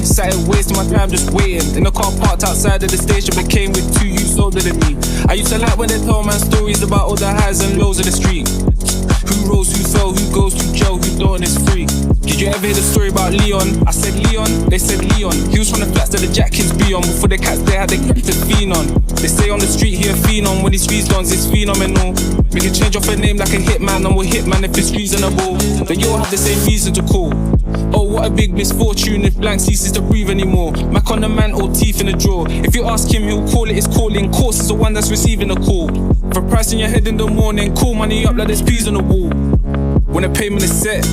Started wasting my time just waiting. In the car parked outside of the station, but came with 2 youths older than me. I used to like when they tell man stories about all the highs and lows of the street. Who rose, who fell, who goes to jail, who don't is free. Did you ever hear the story about Leon? I said Leon, they said Leon. He was from the flats that the Jack kids be on. Before the cats they had the to Phenon. They say on the street he a phenom. When he squeezed on, it's phenomenal. We can change off a name like a hitman, and we'll hitman if it's reasonable. Then you all have the same reason to call. Oh, what a big misfortune if blank ceases to breathe anymore. Mac on the man or teeth in the drawer. If you ask him, he'll call it his calling. Course is the one that's receiving the call. For price in your head in the morning, call money up like there's peas on the wall. When the payment is set,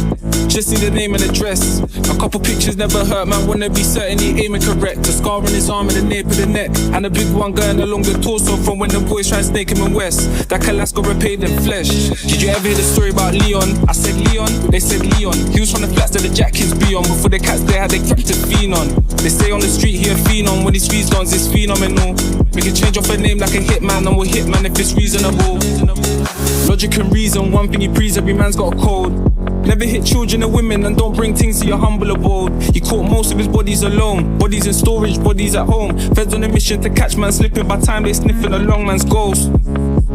just need the name and address. A couple pictures never hurt, man, wanna be certain he aiming correct. The scar on his arm and the nape of the neck, and a big one going along the torso from when the boys try and snake him in West. That Kalas got repaid in flesh. Did you ever hear the story about Leon? I said Leon, they said Leon. He was from the flats that the Jack kids be on. Before the cats they had the to Phenon. They say on the street he a phenom. When he squeezed on, it's phenomenal. We can change off a name like a hitman, and we'll hitman if it's reasonable. Logic and reason, one thing he prees, every man's got a code. Never hit children and women, and don't bring things to your humble abode. He caught most of his bodies alone. Bodies in storage, bodies at home. Feds on a mission to catch man slipping. By time they sniffing a long man's ghost.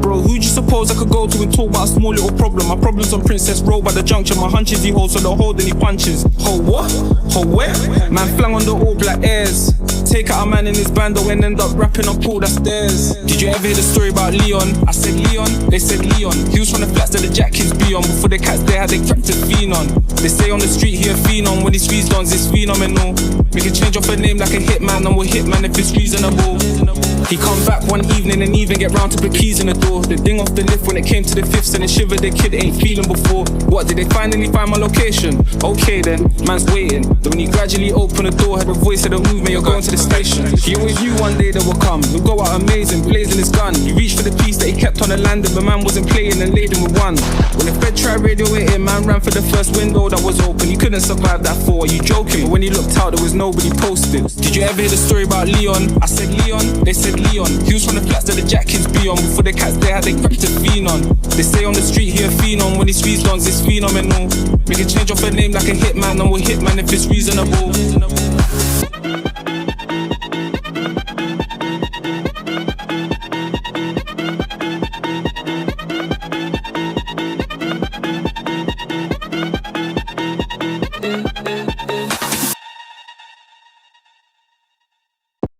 Bro, who'd you suppose I could go to and talk about a small little problem? My problem's on Princess Road by the junction. My hunches he holds, so the hold and he punches. Ho what? Ho where? Man flung on the all black airs. Take out a man in his bando and end up rapping up all the stairs. Did you ever hear the story about Leon? I said Leon, they said Leon. He was from the flats that the Jack kids be on. Before the cats they had the to Phenon. They say on the street he a phenom. When he squeezed on, it's phenomenal. We can change off a name like a hitman, and we'll hitman if it's reasonable. He come back one evening and even get round to put keys in the door. The ding off the lift when it came to the fifths, and it shivered the kid ain't feeling before. What, did they finally find my location? Okay then, man's waiting. Then when he gradually opened the door, had a voice of the movement, you're going to the station. He always knew one day they would come. He'll go out amazing, blazing his gun. He reached for the piece that he kept on the landing, but man wasn't playing and laid him with one. When the Fed tried radio it in, man ran for the first window that was open. He couldn't survive that fall, are you joking? But when he looked out, there was nobody posted. Did you ever hear the story about Leon? I said Leon, they said Leon. He was from the flats that the Jack kids be on. Before the cats they had the to Phenon. They say on the street he a phenom. When he squeezed on, it's phenomenal. We can change off a name like a hitman, and we'll hitman if it's reasonable.